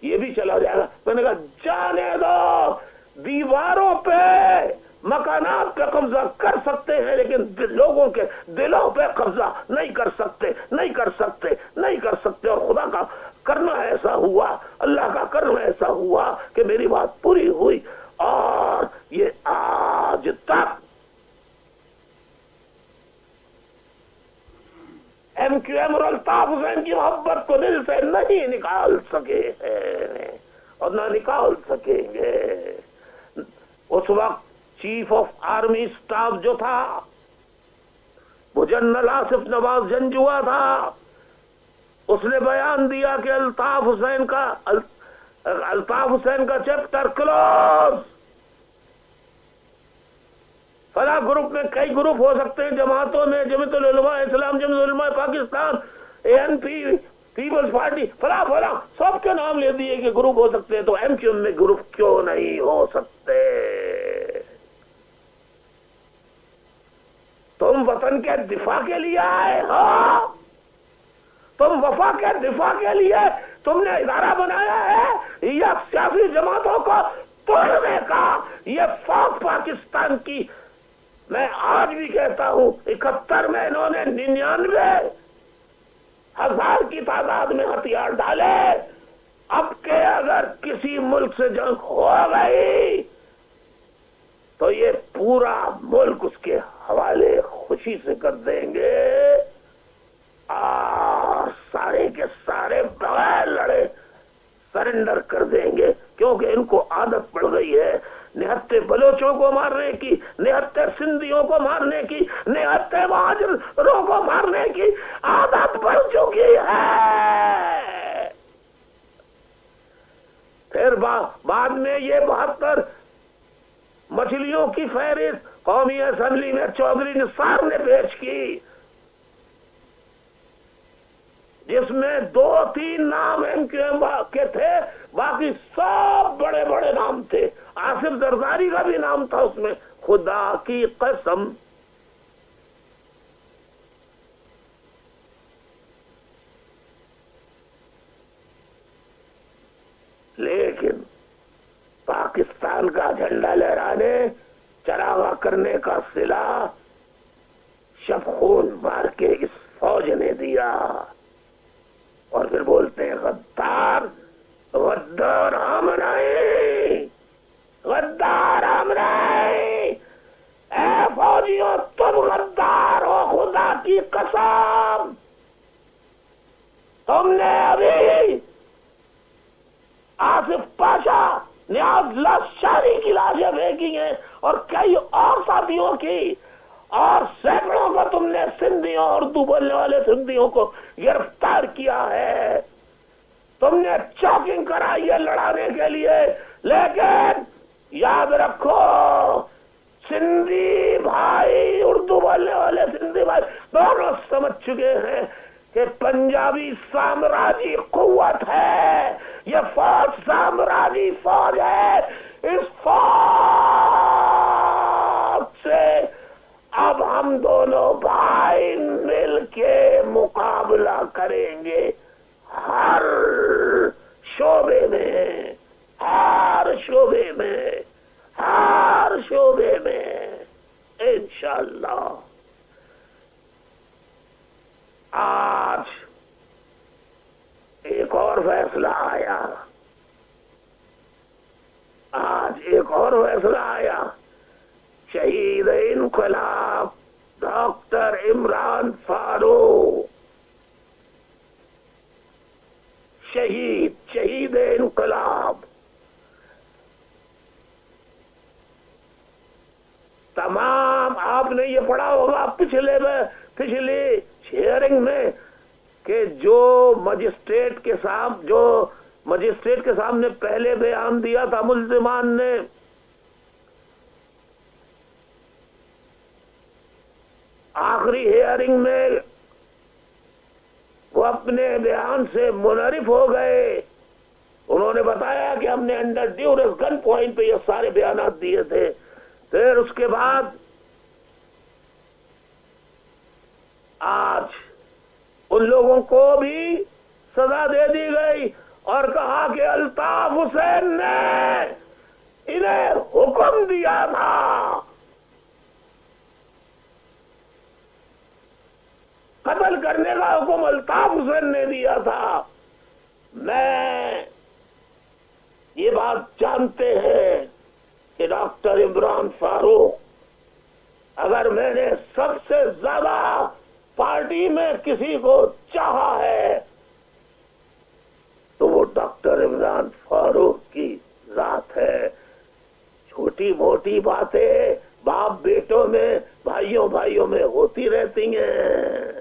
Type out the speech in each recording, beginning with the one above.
یہ بھی چلا جائے گا. میں نے کہا جانے دو, دیواروں پہ مکانات پہ قبضہ کر سکتے ہیں لیکن لوگوں کے دلوں پہ قبضہ نہیں کر سکتے, نہیں کر سکتے, نہیں کر سکتے. اور خدا کا کرنا ایسا ہوا, اللہ کا کرنا ایسا ہوا کہ میری بات پوری ہوئی. اور یہ آج تک ایم کیو ایم اور الطاف حسین کی محبت کو دل سے نہیں نکال سکے ہیں اور نہ نکال سکیں گے. اس وقت چیف آف آرمی اسٹاف جو تھا وہ جنرل آصف نواز جنجوا تھا, اس نے بیان دیا کہ الطاف حسین کا چیپٹر کلوز. فلاں گروپ میں کئی گروپ ہو سکتے ہیں جماعتوں میں, جمعیت العلماء اسلام, جمعیت العلماء پاکستان, ANP, پیپلز پارٹی, فلاں فلاں سب کے نام لے دیے کہ گروپ ہو سکتے ہیں. تو ایم کیو ایم میں گروپ کیوں نہیں ہو سکتے؟ تم وطن کے دفاع کے لیے آئے ہو, تم وفا کے دفاع کے لیے تم نے ادارہ بنایا ہے یا سیاسی جماعتوں کو توڑنے کا؟ یہ فوج پاکستان کی, میں آج بھی کہتا ہوں 71 میں انہوں نے 99,000 کی تعداد میں ہتھیار ڈالے. اب کہ اگر کسی ملک سے جنگ ہو گئی تو یہ پورا ملک اس کے حوالے خوشی سے کر دیں گے اور سارے کے سارے بغیر لڑے سرنڈر کر دیں گے, کیونکہ ان کو عادت پڑ گئی ہے 79 بلوچوں کو مارنے کی, 79 سندھیوں کو مارنے کی, 79 مہاجروں کو مارنے کی عادت پڑ چکی ہے. پھر بعد میں یہ 72 مچھلیوں کی فہرست قومی اسمبلی میں چودھری نثار نے پیش کی, جس میں 2-3 نام ایم کیو ایم کے تھے, باقی سب بڑے بڑے نام تھے. آصف زرداری کا بھی نام تھا اس میں. خدا کی قسم لیکن پاکستان کا جھنڈا لہرانے, چراغا کرنے کا صلہ شب خون مار کے اس فوج نے دیا. اور پھر بولتے ہیں غدار, غدار ہم نہیں, غدار ہم نہیں. اے فوجیوں تم غدار ہو, خدا کی قسم. تم نے ابھی آصف پاشا, نیاز لاشاری کی لاشیں پھینکی ہیں اور کئی اور ساتھیوں کی, اور سینکڑوں کو تم نے سندھیوں, اردو بولنے والے سندھیوں کو گرفتار کیا ہے. تم نے چوکنگ کرائی ہے لڑانے کے لیے, لیکن یاد رکھو سندھی بھائی, اردو بولنے والے سندھی بھائی دونوں سمجھ چکے ہیں کہ پنجابی سامراجی قوت ہے, یہ فوج سامراجی فوج ہے. اس فوج سے اب ہم دونوں بھائی مل کے مقابلہ کریں گے ہر شعبے میں, ہر شعبے میں, ہر شعبے میں انشاءاللہ. آج ایک اور فیصلہ آیا, آج ایک اور فیصلہ آیا. شہید انقلاب ڈاکٹر عمران فاروق, شہید انقلاب. تمام آپ نے یہ پڑھا ہوگا پچھلے ہیئرنگ میں کہ جو مجسٹریٹ کے سامنے پہلے بیان دیا تھا ملزمان نے, آخری ہیئرنگ میں وہ اپنے بیان سے منحرف ہو گئے. انہوں نے بتایا کہ ہم نے انڈر ڈیورس گن پوائنٹ پہ یہ سارے بیانات دیے تھے. پھر اس کے بعد آج ان لوگوں کو بھی سزا دے دی گئی اور کہا کہ الطاف حسین نے انہیں حکم دیا تھا قتل کرنے کا حکم الطاف حسین نے دیا تھا. میں یہ بات جانتے ہیں کہ ڈاکٹر عمران فاروق اگر میں نے سب سے زیادہ پارٹی میں کسی کو چاہا ہے تو وہ ڈاکٹر عمران فاروق کی ذات ہے. چھوٹی موٹی باتیں باپ بیٹوں میں بھائیوں میں ہوتی رہتی ہیں،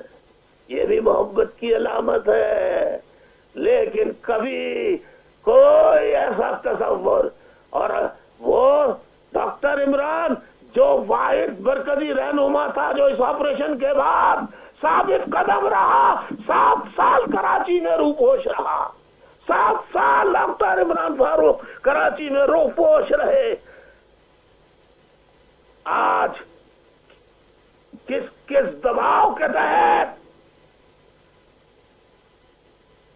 یہ بھی محبت کی علامت ہے، لیکن کبھی کوئی ایسا تصور. اور وہ ڈاکٹر عمران جو واحد مرکزی رہنما تھا جو اس آپریشن کے بعد ثابت قدم رہا، 7 سال کراچی میں روپوش رہا، 7 سال ڈاکٹر عمران فاروق کراچی میں روپوش رہے. آج کس دباؤ کے تحت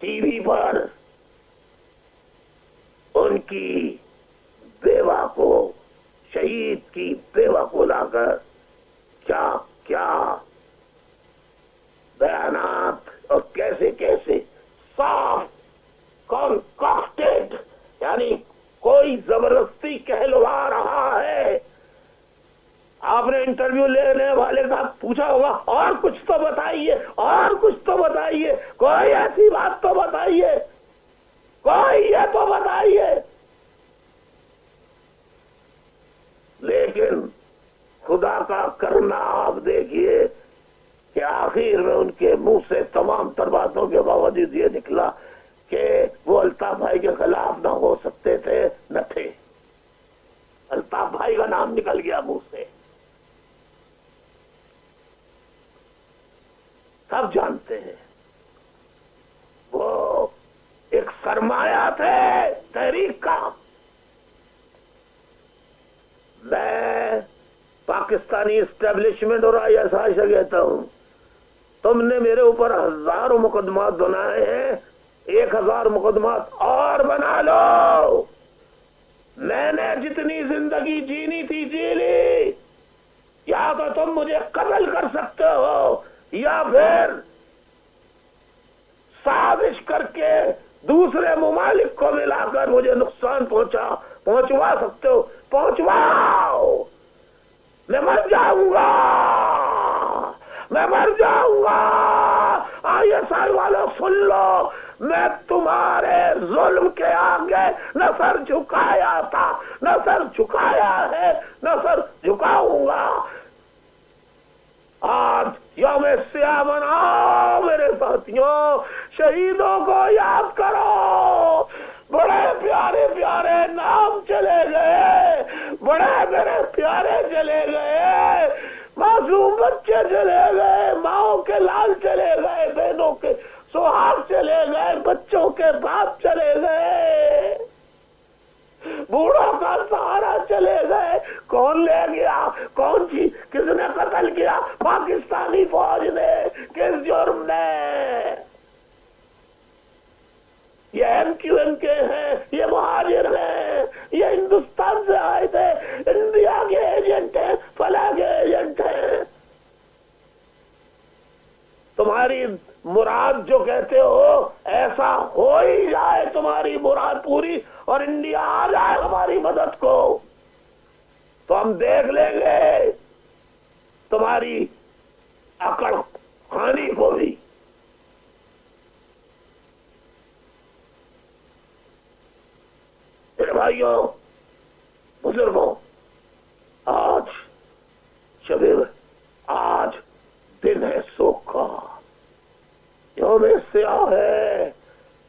ٹی وی پر ان کی بیوہ کو، شہید کی بیوہ کو لا کر کیا کیا بیانات اور کیسے صاف کنکاکٹڈ، یعنی کوئی زبردستی کہلوا رہا ہے. آپ نے انٹرویو لینے والے کا پوچھا ہوگا اور کچھ تو بتائیے، اور کچھ تو بتائیے، کوئی ایسی بات تو بتائیے، کوئی یہ تو بتائیے. لیکن خدا کا کرنا آپ دیکھیے کہ آخر میں ان کے منہ سے تمام تر باتوں کے باوجود یہ نکلا کہ وہ الطاف بھائی کے خلاف نہ ہو سکتے تھے، نہ تھے. الطاف بھائی کا نام نکل گیا منہ سے. سب جانتے ہیں وہ ایک سرمایہ تھے تحریک کا. میں پاکستانی اسٹیبلشمنٹ اور ISI سے کہتا ہوں، تم نے میرے اوپر 1000 مقدمات بنائے ہیں، 1000 مقدمات اور بنا لو. میں نے جتنی زندگی جینی تھی جی لی. یا تو تم مجھے قتل کر سکتے ہو یا پھر سازش کر کے دوسرے ممالک کو ملا کر مجھے نقصان پہنچوا سکتے ہو، پہنچواؤ. میں مر جاؤں گا، میں مر جاؤں گا. ISI والوں سن لو، میں تمہارے ظلم کے آگے نہ سر جھکایا تھا، نہ سر جھکایا ہے، نہ سر جھکاؤں گا. آج یوم سیاہ مناؤ میرے ساتھیوں، شہیدوں کو یاد کرو. بڑے پیارے پیارے نام چلے گئے، بڑے میرے پیارے چلے گئے، معصوم بچے چلے گئے، ماؤں کے لال چلے گئے، بہنوں کے سہاگ چلے گئے، بچوں کے باپ چلے گئے، بوڑھوں کا سہارا چلے گئے. کون لے گیا؟ کون سی؟ کس نے قتل کیا؟ پاکستانی فوج نے. کس جرم نے؟ یہ MQM کے ہیں، یہ مہاجر ہیں، یہ ہندوستان سے آئے تھے، انڈیا کے ایجنٹ ہیں، فلاں کے ایجنٹ ہیں. تمہاری مراد جو کہتے ہو ایسا ہو ہی جائے، تمہاری مراد پوری، اور انڈیا آ جائے ہماری مدد کو، تو ہم دیکھ لیں گے تمہاری اکڑ خانی کو بھی. بھائیوں بزرگوں، آج دن ہے سوگ کا، یوم سیاہ ہے.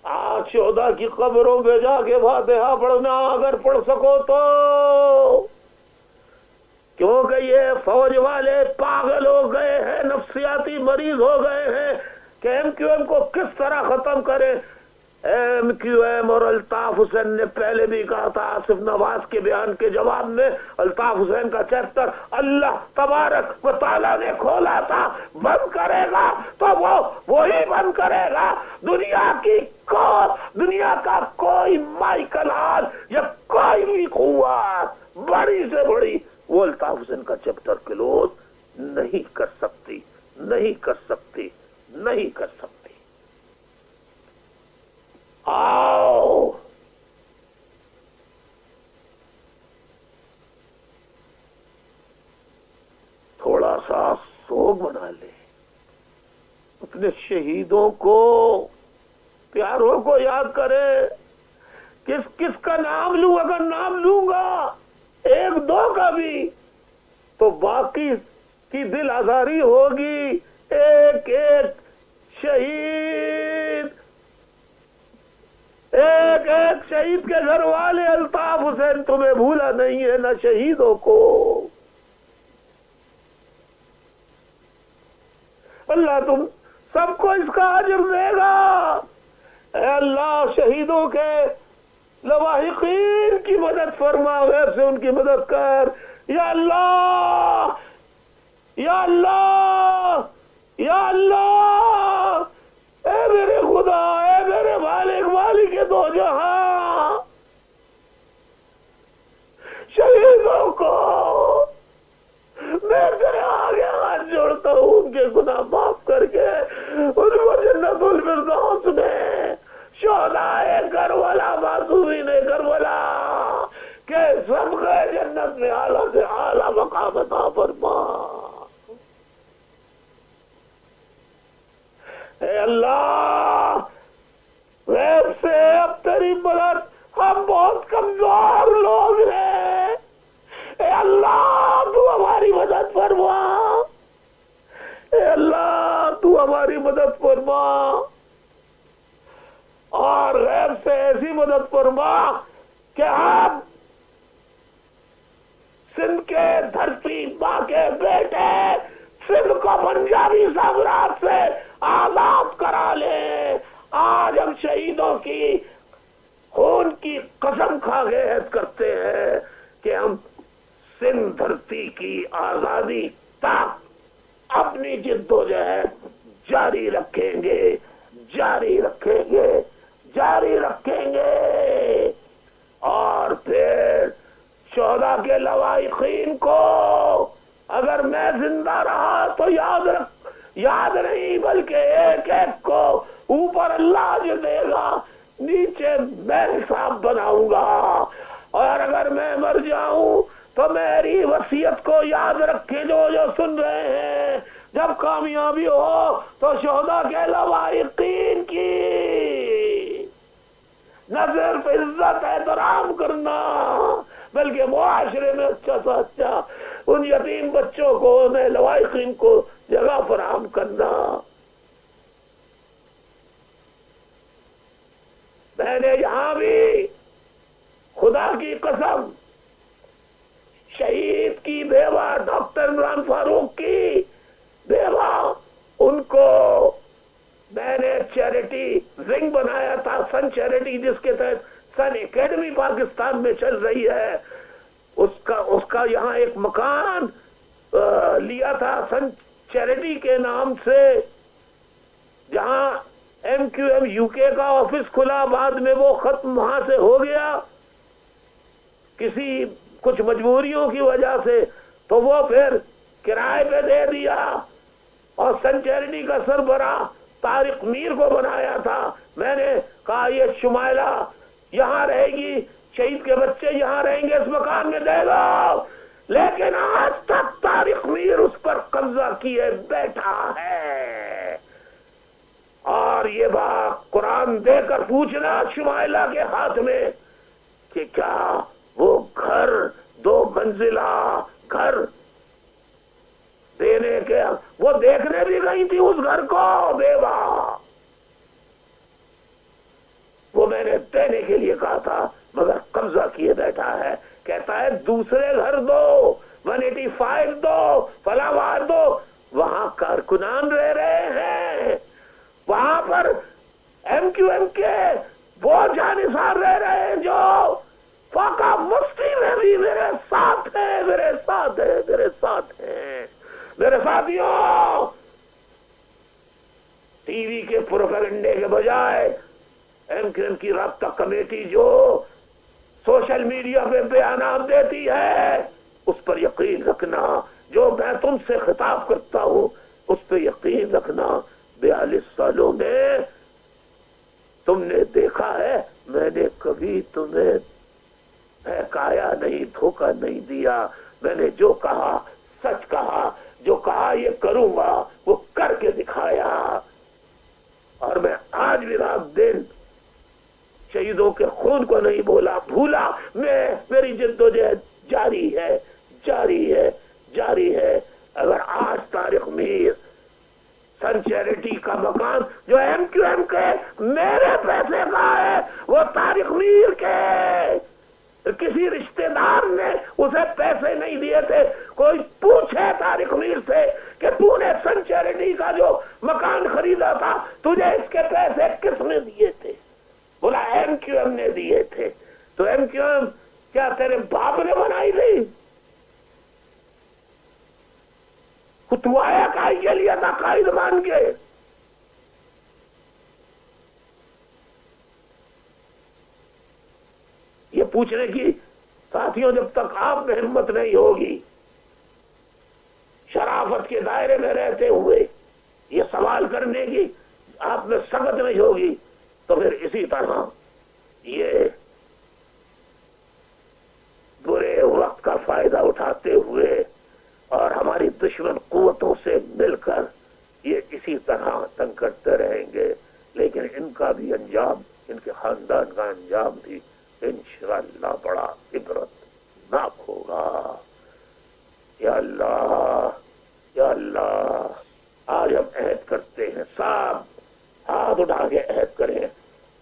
آج 14 کی قبروں پہ جا کے فاتحہ پڑھنا اگر پڑھ سکو تو، کیونکہ یہ فوج والے پاگل ہو گئے ہیں، نفسیاتی مریض ہو گئے ہیں کہ MQM کو کس طرح ختم کرے. ایم کیو ایم اور الطاف حسین نے پہلے بھی کہا تھا آصف نواز کے بیان کے جواب میں، الطاف حسین کا چیپٹر اللہ تبارک و تعالیٰ نے کھولا تھا، بند کرے گا تو وہ وہی بند کرے گا۔ دنیا کا کوئی مائیکل ہال یا کوئی بھی قوت بڑی سے بڑی وہ الطاف حسین کا چیپٹر کلوز نہیں کر سکتی، نہیں کر سکتی، نہیں کر سکتی۔ آؤ تھوڑا سا سوگ منا لے، اپنے شہیدوں کو، پیاروں کو یاد کرے۔ کس کس کا نام لوں؟ اگر نام لوں گا ایک دو کا بھی تو باقی کی دل آزاری ہوگی۔ ایک ایک شہید، ایک ایک شہید کے گھر والے، الطاف حسین تمہیں بھولا نہیں ہے، نہ شہیدوں کو۔ اللہ تم سب کو اس کا اجر دے گا۔ اے اللہ شہیدوں کے لواحقین کی مدد فرما، غیر سے ان کی مدد کر یا اللہ، یا اللہ، یا اللہ۔ اے میرے خدا، اے میرے مالک دو جہاں، شہیدوں کو میں تیرے آگے ہاتھ جوڑتا ہوں، ان کے گناہ معاف کر کے ان کو جنت الفردوس میں، شہدائے کربلا، معصومین کربلا کہ سب کے جنت میں اعلیٰ سے اعلیٰ مقام عطا فرما۔ اے اللہ غیب سے اب تیری مدد، ہم بہت کمزور لوگ ہیں، اے اللہ تو ہماری مدد فرما، اے اللہ تو ہماری مدد فرما، اور غیب سے ایسی مدد فرما کہ ہم سندھ کے دھرتی ماں کے بیٹے سندھ کو پنجابی سامراج سے آزاد کرا لے۔ آج ہم شہیدوں کی خون کی قسم کھا کے عہد کرتے ہیں کہ ہم سندھ دھرتی کی آزادی تک اپنی جدوجہد جاری رکھیں گے، جاری رکھیں گے، جاری رکھیں گے۔ اور پھر شہداء کے لواحقین کو اگر میں زندہ رہا تو یاد نہیں بلکہ ایک ایک کو اوپر اللہ جو دے گا، نیچے میں حساب بناؤں گا۔ اور اگر میں مر جاؤں تو میری وصیت کو یاد رکھیں جو سن رہے ہیں، جب کامیابی ہو تو شہداء کے لواحقین کی نہ صرف عزت احترام کرنا بلکہ معاشرے میں اچھا سے اچھا ان یتیم بچوں کو، انہیں لواحقین کو جگہ فراہم کرنا۔ میں نے یہاں بھی خدا کی قسم شہید کی بیوہ ڈاکٹر عمران فاروق کی بیوہ، ان کو میں نے چیریٹی ونگ بنایا تھا، سن چیریٹی، جس کے تحت سن اکیڈمی پاکستان میں چل رہی ہے، اس کا یہاں ایک مکان لیا تھا سن چیریٹی کے نام سے، جہاں ایم کیو ایم یو کے کا آفس کھلا، بعد میں وہ ختم وہاں سے ہو گیا کسی کچھ مجبوریوں کی وجہ سے، تو وہ پھر کرائے پہ دے دیا، اور سن چیریٹی کا سربراہ طارق میر کو بنایا تھا۔ میں نے کہا یہ شمائلہ یہاں رہے گی، شہید کے بچے یہاں رہیں گے، اس مکان میں دے دو، لیکن آج تک طارق میر اس پر قبضہ کیے بیٹھا ہے۔ اور یہ بات قرآن دے کر پوچھنا شمائلہ کے ہاتھ میں کہ کیا وہ گھر، 2 منزلہ گھر دینے کے، وہ دیکھنے بھی گئی تھی اس گھر کو بیوہ، وہ میں نے دینے کے لیے کہا تھا مگر قبضہ کیے بیٹھا ہے۔ کہتا ہے دوسرے گھر دو، 185 دو، فلاں وہاں دو، وہاں کارکنان رہ رہے ہیں، وہاں پر ایم کیو ایم کے وہ جانثار رہ رہے ہیں جو فاقہ مستی میں بھی میرے ساتھ ہیں، میرے ساتھ ہیں، میرے ساتھ ہیں۔ میرے ساتھیوں، ٹی وی کے پروپیگنڈے کے بجائے ایم کیو ایم کی رابطہ کمیٹی جو سوشل میڈیا پہ بیانات دیتی ہے اس پر یقین رکھنا۔ جو میں تم سے خطاب کرتا ہوں اس پہ یقین رکھنا۔ 42 سالوں میں تم نے دیکھا ہے میں نے کبھی تمہیں بہکایا نہیں، دھوکہ نہیں دیا۔ میں نے جو کہا سچ کہا، جو کہا یہ کروں گا وہ کر کے دکھایا۔ اور میں آج بھی رات دن شہیدوں کے خون کو نہیں بھولا۔ میری جدوجہد جاری ہے، جاری ہے، جاری ہے۔ اگر آج طارق میر سن چیریٹی کا مکان جو ایم کیو ایم کے میرے پیسے کا ہے، وہ طارق میر کے کسی رشتہ دار نے اسے پیسے نہیں دیے تھے، کوئی پوچھے طارق میر سے کہ تو نے سن چیریٹی کا جو مکان خریدا تھا تجھے اس کے پیسے کس نے دیے تھے؟ بولا ایم کیو ایم نے دیے تھے۔ تو ایم کیو ایم کیا تیرے باپ نے بنائی تھی؟ تو آیا کائی کے لیے تھا قائد مان کے؟ یہ پوچھنے کی ساتھیوں جب تک آپ میں ہمت نہیں ہوگی، شرافت کے دائرے میں رہتے ہوئے یہ سوال کرنے کی آپ میں سخت نہیں ہوگی، تو پھر اسی طرح یہ برے وقت کا فائدہ اٹھاتے ہوئے اور ہماری دشمن قوتوں سے مل کر یہ اسی طرح تنگ کرتے رہیں گے، لیکن ان کا بھی انجام، ان کے خاندان کا انجام بھی انشاءاللہ بڑا عبرت ناک ہوگا۔ یا اللہ، یا اللہ، آج ہم عہد کرتے ہیں، سب ہاتھ اٹھا کے عہد کریں،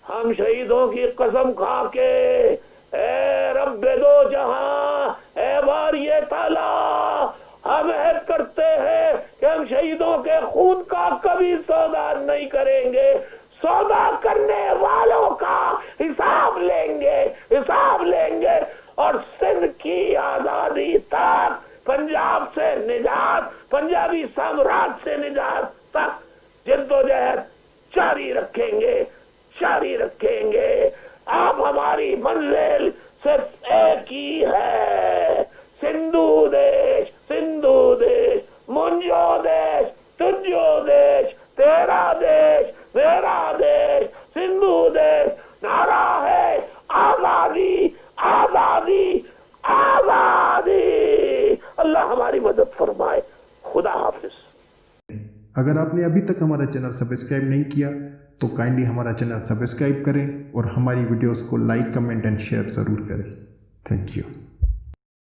ہم شہیدوں کی قسم کھا کے اے رب دو جہاں، اے باری تعالیٰ، ہم عہد کرتے ہیں کہ ہم شہیدوں کے خون کا کبھی سودا نہیں کریں گے، سودا کرنے والوں کا حساب لیں گے، حساب لیں گے، اور سندھ کی آزادی تک، پنجاب سے نجات، پنجابی سامراج سے نجات تک جدوجہد جاری رکھیں گے، جاری رکھیں گے۔ آپ ہماری منزل صرف ایک ہی ہے، سندھو دیش، سندھو دیش، منجو دیش، تنجو دیش، تیرا دیش، میرا دیش، سندھو دیش۔ نعرہ ہے آزادی، آزادی، آزادی۔ اللہ ہماری مدد فرمائے۔ خدا حافظ۔ اگر آپ نے ابھی تک ہمارا چینل سبسکرائب نہیں کیا تو کائنڈلی ہمارا چینل سبسکرائب کریں اور ہماری ویڈیوز کو لائک، کمنٹ اینڈ شیئر ضرور کریں۔ Thank you.